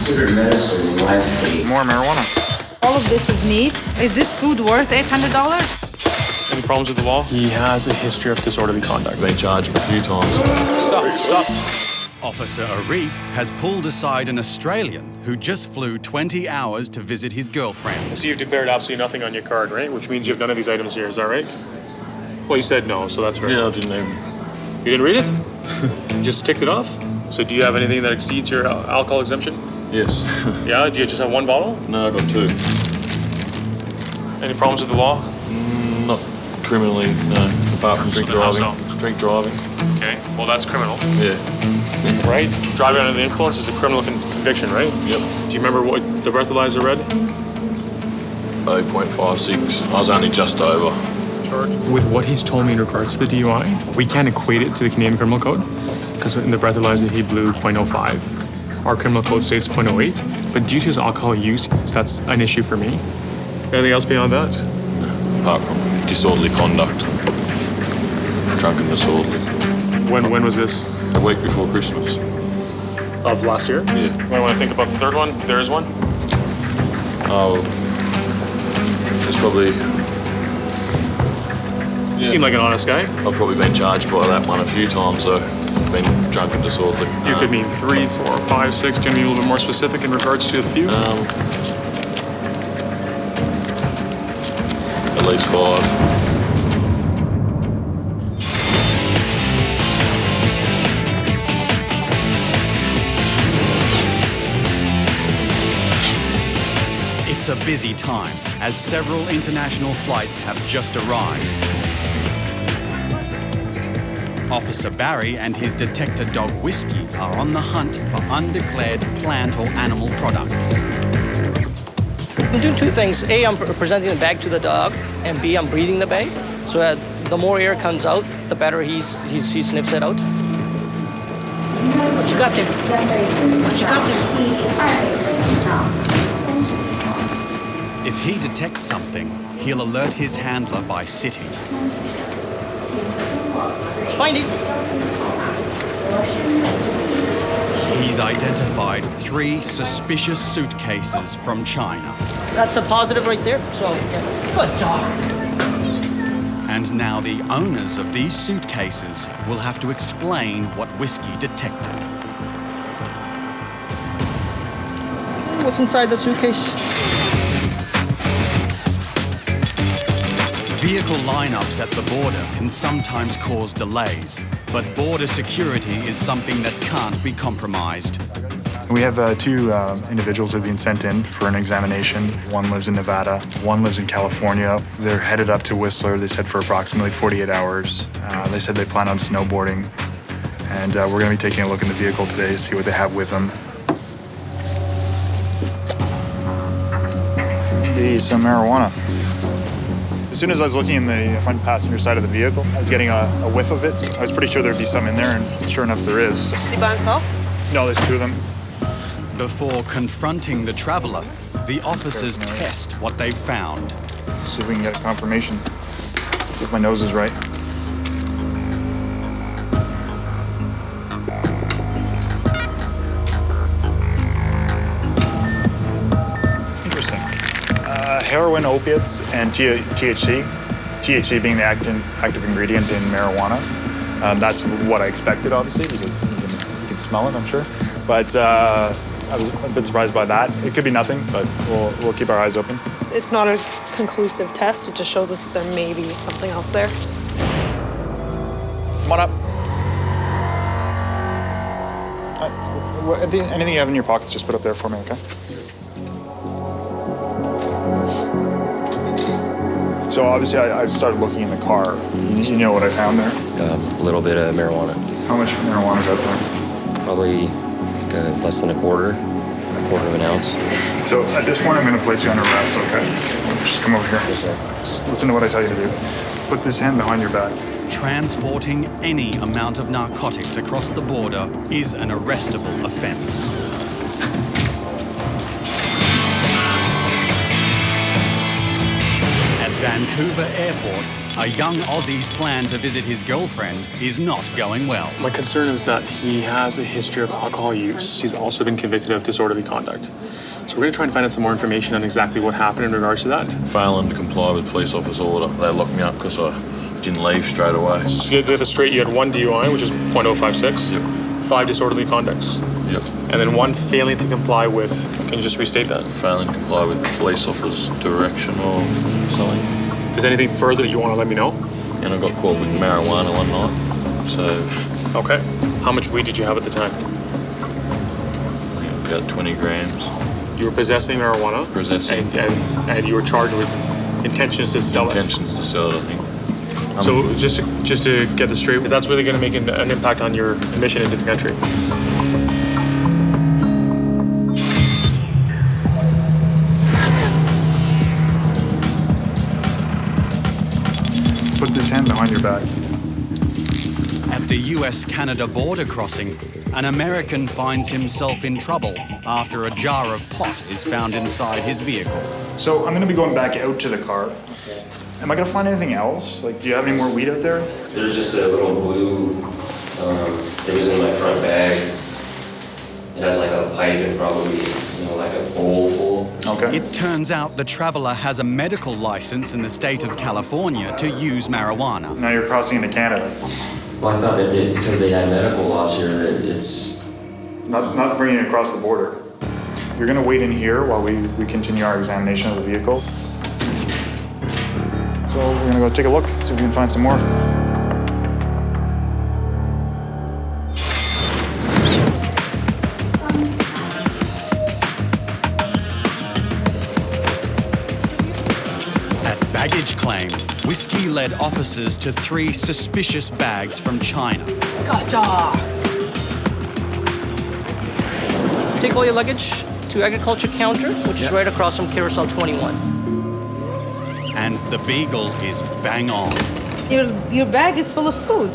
considered medicine in my state. More marijuana. All of this is meat. Is this food worth $800? Any problems with the law? He has a history of disorderly conduct. Been charged a few times. Stop. Officer Arif has pulled aside an Australian who just flew 20 hours to visit his girlfriend. So you've declared absolutely nothing on your card, right? Which means you have none of these items here, is that right? Well, you said no, so that's right. Yeah, I didn't even... You didn't read it? You just ticked it off? So do you have anything that exceeds your alcohol exemption? Yes. Yeah? Do you just have one bottle? No, I got 2. Any problems with the law? Not criminally, no. Apart from drink driving. So? Drink driving. Okay, well that's criminal. Yeah. Right? Driving under the influence is a criminal conviction, right? Yep. Do you remember what the breathalyzer read? 0.56. I was only just over. With what he's told me in regards to the DUI, we can't equate it to the Canadian Criminal Code because in the breathalyzer he blew 0.05. Our criminal code states 0.08, but due to his alcohol use, that's an issue for me. Anything else beyond that? Apart from disorderly conduct. Drunk and disorderly. When was this? A week before Christmas. Of last year? Yeah. Might want to think about the third one. There is one. Oh, it's probably... You seem like an honest guy. I've probably been charged by that one a few times, though. Been drunk and disorderly. You could mean 3, 4, 5, 6. Do you want to be a little bit more specific in regards to a few? At least 5. It's a busy time as several international flights have just arrived. Officer Barry and his detector dog Whiskey are on the hunt for undeclared plant or animal products. I'm doing 2 things. A, I'm presenting the bag to the dog, and B, I'm breathing the bag, so that the more air comes out, the better he sniffs it out. What you got there? What you got there? If he detects something, he'll alert his handler by sitting. Let's find him. He's identified 3 suspicious suitcases from China. That's a positive right there, so yeah. Good dog. And now the owners of these suitcases will have to explain what Whiskey detected. What's inside the suitcase? Vehicle lineups at the border can sometimes cause delays, but border security is something that can't be compromised. We have 2 individuals who have been sent in for an examination. One lives in Nevada, one lives in California. They're headed up to Whistler, they said, for approximately 48 hours. They said they plan on snowboarding, and we're going to be taking a look in the vehicle today to see what they have with them. Maybe some marijuana. As soon as I was looking in the front passenger side of the vehicle, I was getting a whiff of it. I was pretty sure there'd be some in there, and sure enough, there is. Is he by himself? No, there's 2 of them. Before confronting the traveler, the officers test what they've found. See if we can get a confirmation. See if my nose is right. Interesting. Heroin, opiates, and THC. THC being the active ingredient in marijuana. That's what I expected, obviously, because you can smell it, I'm sure. But I was a bit surprised by that. It could be nothing, but we'll keep our eyes open. It's not a conclusive test. It just shows us that there may be something else there. Come on up. Anything you have in your pockets, just put up there for me, okay? So obviously I started looking in the car. You know what I found there? A little bit of marijuana. How much marijuana is out there? Probably less than a quarter of an ounce. So at this point, I'm going to place you under arrest, okay? Just come over here. Yes, sir. Just listen to what I tell you to do. Put this hand behind your back. Transporting any amount of narcotics across the border is an arrestable offense. Vancouver Airport, a young Aussie's plan to visit his girlfriend is not going well. My concern is that he has a history of alcohol use. He's also been convicted of disorderly conduct. So we're going to try and find out some more information on exactly what happened in regards to that. Failing to comply with police officer order. They locked me up because I didn't leave straight away. So to get this straight, you had 1 DUI, which is .056. Yep. 5 disorderly conducts. Yep. And then 1 failing to comply with, can you just restate that? Failing to comply with police officer's direction or something. If there's anything further that you want to let me know? And I got caught with marijuana one night, so... Okay. How much weed did you have at the time? I think about 20 grams. You were possessing marijuana? Possessing. And you were charged with intentions to sell Intentions to sell it, I think. So just to get this straight, because that's really going to make an impact on your admission into the country. Put this hand behind your back. At the US-Canada border crossing, an American finds himself in trouble after a jar of pot is found inside his vehicle. So I'm gonna be going back out to the car. Am I gonna find anything else? Like, do you have any more weed out there? There's just a little blue, it was in my front bag. It has like a pipe and probably, like a bowl full. Okay. It turns out the traveler has a medical license in the state of California to use marijuana. Now you're crossing into Canada. Well, I thought that because they had medical laws here that it's... Not bringing it across the border. You're gonna wait in here while we continue our examination of the vehicle. So we're gonna go take a look, see if we can find some more. At baggage claim, whiskey led officers to 3 suspicious bags from China. Gotcha! Take all your luggage to agriculture counter, which is right across from Carousel 21. And the beagle is bang on. Your bag is full of food.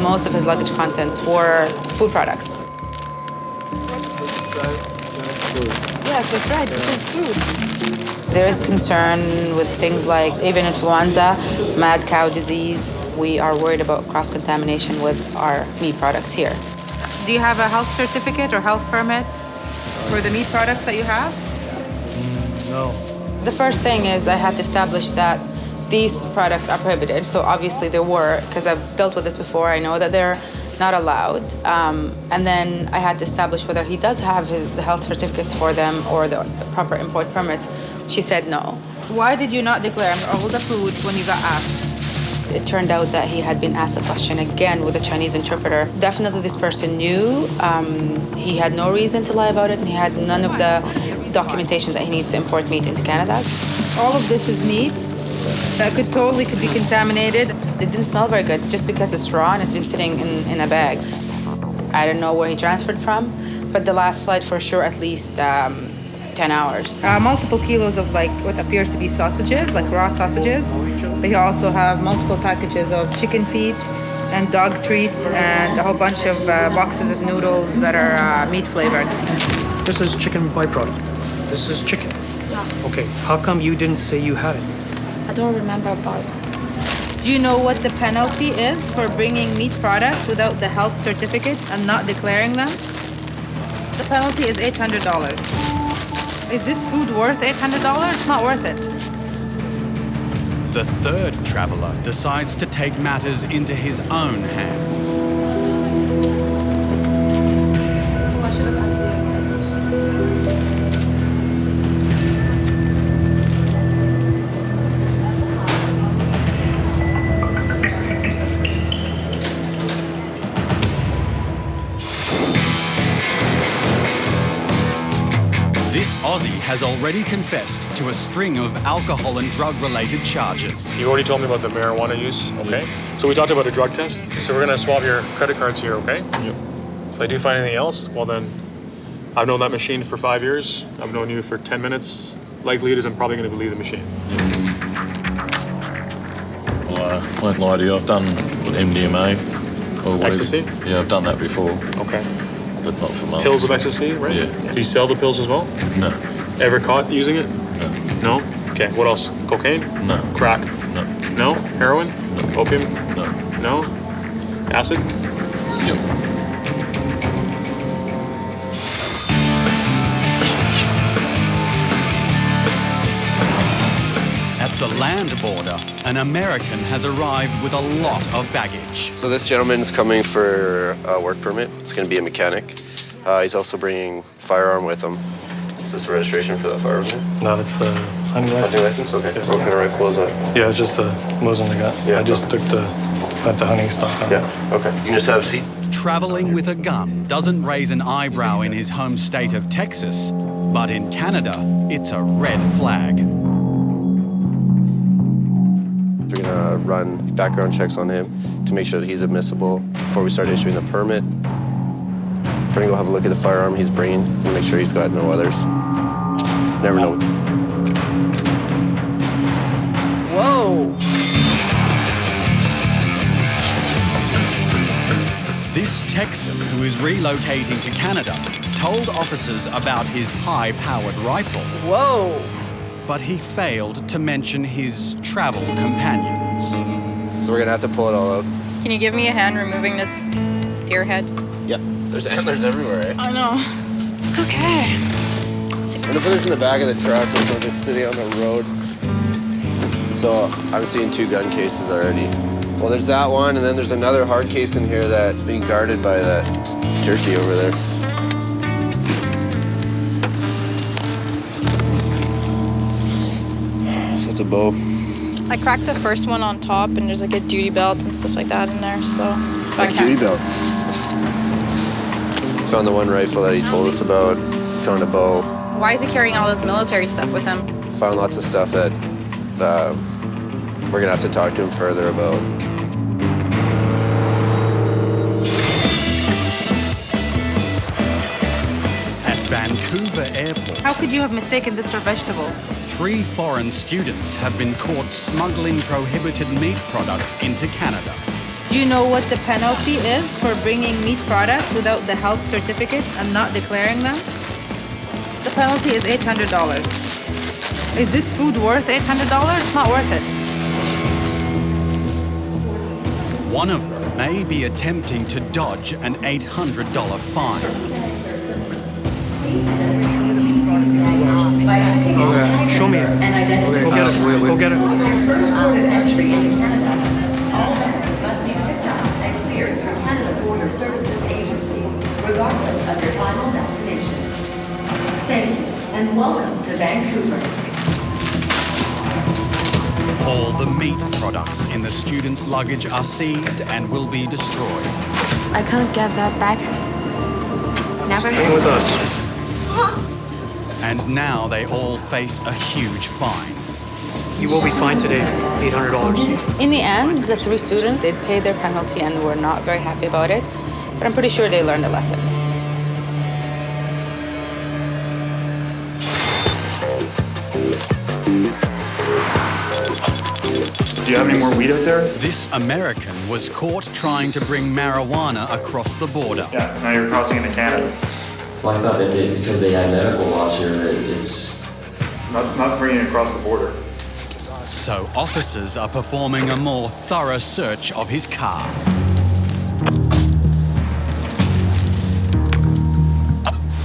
Most of his luggage contents were food products. Yes, that's right. This is food. There is concern with things like avian influenza, mad cow disease. We are worried about cross-contamination with our meat products here. Do you have a health certificate or health permit for the meat products that you have? No. The first thing is I had to establish that these products are prohibited. So obviously there were, because I've dealt with this before, I know that they're not allowed. And then I had to establish whether he does have the health certificates for them or the proper import permits. She said no. Why did you not declare all the food when you got asked? It turned out that he had been asked a question again with a Chinese interpreter. Definitely this person knew. He had no reason to lie about it, and he had none of the documentation that he needs to import meat into Canada. All of this is meat that could be contaminated. It didn't smell very good just because it's raw and it's been sitting in a bag. I don't know where he transferred from, but the last flight for sure at least 10 hours. Multiple kilos of what appears to be sausages, like raw sausages. But you also have multiple packages of chicken feet and dog treats and a whole bunch of boxes of noodles that are meat flavored. This is chicken byproduct. This is chicken. Yeah. Okay, how come you didn't say you had it? I don't remember about it. Do you know what the penalty is for bringing meat products without the health certificate and not declaring them? The penalty is $800. Is this food worth $800? It's not worth it. The third traveler decides to take matters into his own hands. So I should have asked the This Aussie has already confessed to a string of alcohol and drug-related charges. You already told me about the marijuana use, okay? So we talked about a drug test. So we're gonna swap your credit cards here, okay? Yep. If I do find anything else, well then, I've known that machine for 5 years. I've known you for 10 minutes. Likelihood is I'm probably gonna believe the machine. Well, I won't lie to you, I've done MDMA. or Ecstasy? Yeah, I've done that before. Okay. But not for months. Pills of ecstasy, right? Yeah. Do you sell the pills as well? No. Ever caught using it? No. No? Okay, what else? Cocaine? No. Crack? No. No? Heroin? No. Opium? No. No? Acid? Yep. At the land border, an American has arrived with a lot of baggage. So this gentleman's coming for a work permit. It's going to be a mechanic. He's also bringing firearm with him. Is this the registration for that firearm? No, that's the hunting license. Hunting license? Okay. Yeah. What kind of rifle is that? Yeah, it's just the Mosin I got. Yeah. I just got the hunting stock on it. Yeah, okay. You can just have a seat. Traveling with a gun doesn't raise an eyebrow in his home state of Texas, but in Canada, it's a red flag. We're gonna run background checks on him to make sure that he's admissible before we start issuing the permit. We're gonna go have a look at the firearm he's bringing and make sure he's got no others. Never know. Whoa. This Texan, who is relocating to Canada, told officers about his high-powered rifle. Whoa. But he failed to mention his travel companions. So we're gonna have to pull it all out. Can you give me a hand removing this deer head? Yep, there's antlers everywhere, eh? I know. Okay. We're gonna put this in the back of the truck so it's not just sitting on the road. So I'm seeing 2 gun cases already. Well, there's that one, and then there's another hard case in here that's being guarded by that turkey over there. So it's a bow. I cracked the first one on top, and there's like a duty belt and stuff like that in there, so... Duty belt. Found the one rifle that he told us about. Found a bow. Why is he carrying all this military stuff with him? Found lots of stuff that we're gonna have to talk to him further about. At Vancouver Airport, How could you have mistaken this for vegetables? 3 foreign students have been caught smuggling prohibited meat products into Canada. Do you know what the penalty is for bringing meat products without the health certificate and not declaring them? The penalty is $800. Is this food worth $800? It's not worth it. One of them may be attempting to dodge an $800 fine. Okay, show me it. Okay, go get it. Go get it. Entry into Canada. All bags must be picked up and cleared through Canada Border Services Agency, regardless of your final destination. Thank you, and welcome to Vancouver. All the meat products in the students' luggage are seized and will be destroyed. I can't get that back. Never. Stay with us. And now they all face a huge fine. You will be fined today, $800. In the end, the 3 students did pay their penalty and were not very happy about it, but I'm pretty sure they learned a lesson. Do you have any more weed out there? This American was caught trying to bring marijuana across the border. Yeah, now you're crossing into Canada. Well, I thought that because they had medical laws here that it's... Not bringing it across the border. So officers are performing a more thorough search of his car.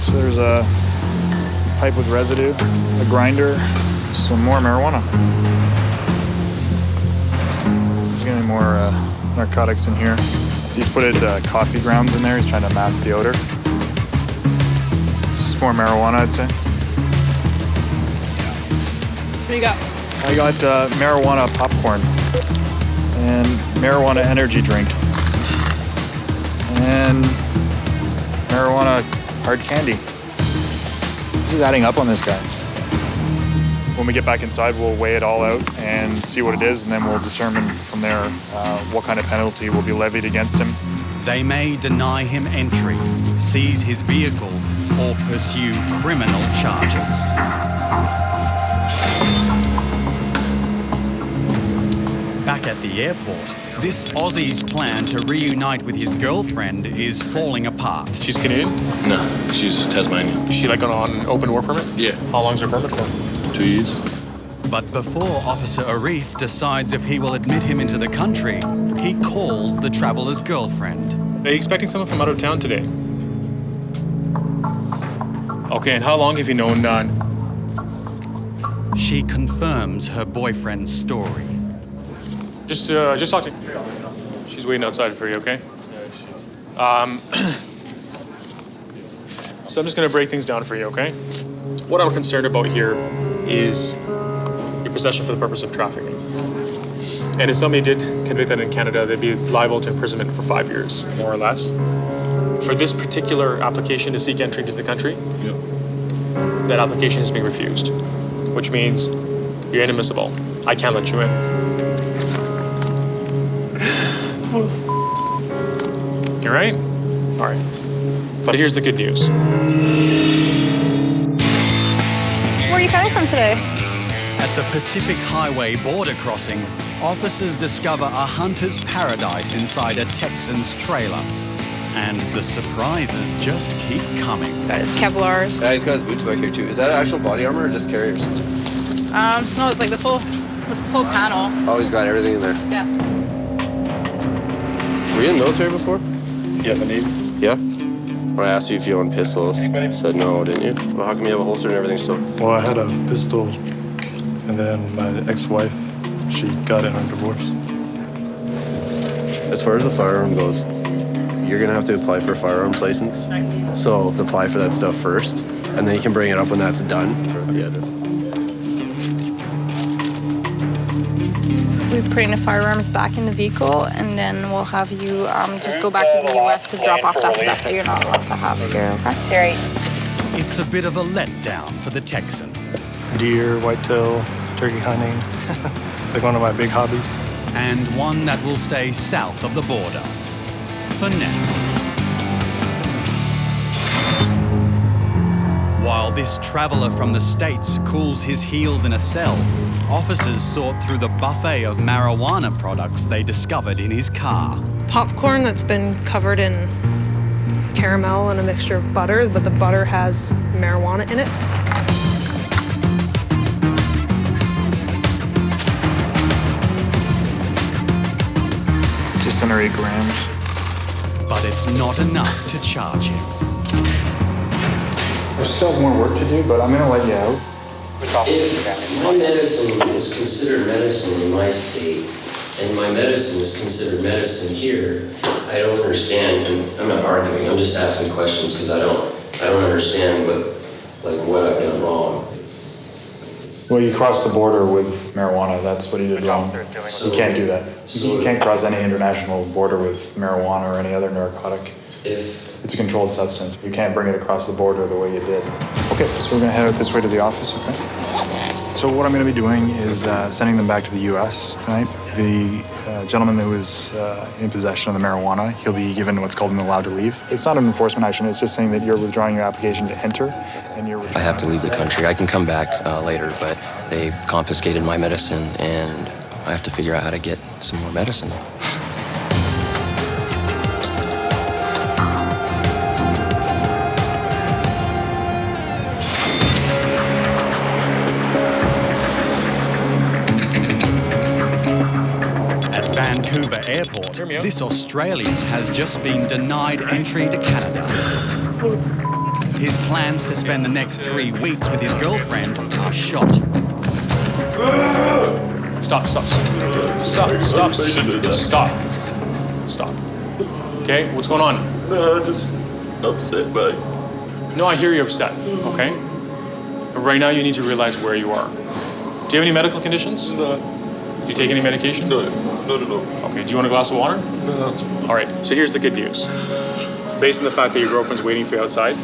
So there's a pipe with residue, a grinder, some more marijuana. There's gonna be more narcotics in here. He's put coffee grounds in there. He's trying to mask the odor. This is more marijuana, I'd say. What do you got? I got marijuana popcorn and marijuana energy drink and marijuana hard candy. This is adding up on this guy. When we get back inside, we'll weigh it all out and see what it is, and then we'll determine from there what kind of penalty will be levied against him. They may deny him entry, seize his vehicle, or pursue criminal charges. Back at the airport, this Aussie's plan to reunite with his girlfriend is falling apart. She's Canadian? No, she's Tasmanian. Is she like on an open work permit? Yeah. How long's her permit for? 2 years. But before Officer Arif decides if he will admit him into the country, he calls the traveller's girlfriend. Are you expecting someone from out of town today? Okay, and how long have you known She confirms her boyfriend's story. Just talk to... She's waiting outside for you, okay? So I'm just gonna break things down for you, okay? What I'm concerned about here is your possession for the purpose of trafficking. And if somebody did convict that in Canada, they'd be liable to imprisonment for 5 years, more or less. For this particular application to seek entry into the country, that application is being refused, which means you're inadmissible. I can't let you in. You right? All right. But here's the good news. Where are you coming from today? At the Pacific Highway border crossing, officers discover a hunter's paradise inside a Texan's trailer. And the surprises just keep coming. Got his Kevlars. Yeah, he's got his boots back here too. Is that actual body armor or just carriers? No, it's like the full panel. Oh, he's got everything in there. Yeah. Were you in the military before? Yeah, the Navy. Yeah? When I asked you if you owned pistols, you said no, didn't you? Well, how come you have a holster and everything still? Well, I had a pistol, and then my ex-wife, she got in a divorce. As far as the firearm goes, you're gonna have to apply for a firearms license. So apply for that stuff first, and then you can bring it up when that's done. We bring the firearms back in the vehicle, and then we'll have you just go back to the U.S. to drop off that stuff that you're not allowed to have here, okay? It's a bit of a letdown for the Texan. Deer, whitetail, turkey hunting. It's like one of my big hobbies. And one that will stay south of the border. For now. While this traveller from the States cools his heels in a cell, officers sort through the buffet of marijuana products they discovered in his car. Popcorn that's been covered in caramel and a mixture of butter, but the butter has marijuana in it. Just under 8 grams. But it's not enough to charge him. I still have more work to do, but I'm gonna let you out. If my medicine is considered medicine in my state, and my medicine is considered medicine here, I don't understand, and I'm not arguing, I'm just asking questions because I don't understand what I've done wrong. Well, you crossed the border with marijuana. That's what he did wrong. You can't do that. You can't cross any international border with marijuana or any other narcotic. It's a controlled substance. You can't bring it across the border the way you did. Okay, so we're gonna head out this way to the office, okay? So what I'm gonna be doing is sending them back to the US tonight. The gentleman that was in possession of the marijuana, he'll be given what's called an allowed to leave. It's not an enforcement action, it's just saying that you're withdrawing your application to enter, and you're I have to leave the country. I can come back later, but they confiscated my medicine, and I have to figure out how to get some more medicine. Vancouver Airport, this Australian has just been denied entry to Canada. His plans to spend the next 3 weeks with his girlfriend are shot. Stop. Okay, what's going on? No, I'm just upset, mate. No, I hear you're upset, okay? But right now you need to realize where you are. Do you have any medical conditions? No. Do you take any medication? No, not at all. Okay, do you want a glass of water? No, that's fine. All right, so here's the good news. Based on the fact that your girlfriend's waiting for you outside,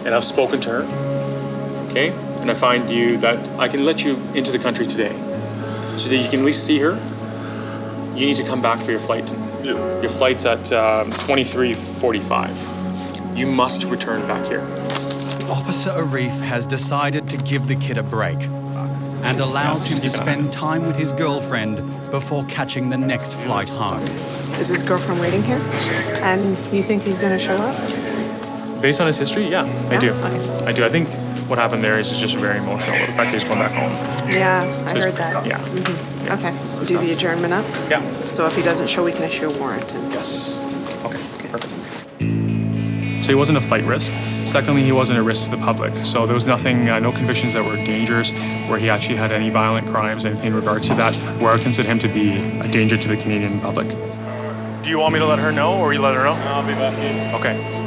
and I've spoken to her, okay? And I find you that I can let you into the country today so that you can at least see her. You need to come back for your flight. Yeah. Your flight's at 23:45. You must return back here. Officer Arif has decided to give the kid a break and allows him to spend time with his girlfriend before catching the next flight home. Is his girlfriend waiting here? And you think he's gonna show up? Based on his history, yeah, I do. Okay. I do. I think what happened there is just very emotional. The fact that he's going back home. Yeah, I So heard that. Yeah. Okay. Do the adjournment up? Yeah. So if he doesn't show, we can issue a warrant. Yes. Okay, perfect. So he wasn't a flight risk. Secondly, he wasn't a risk to the public. So there was nothing, no convictions that were dangerous, where he actually had any violent crimes, anything in regards to that, where I consider him to be a danger to the Canadian public. Do you want me to let her know, or you let her know? I'll be back in. Okay.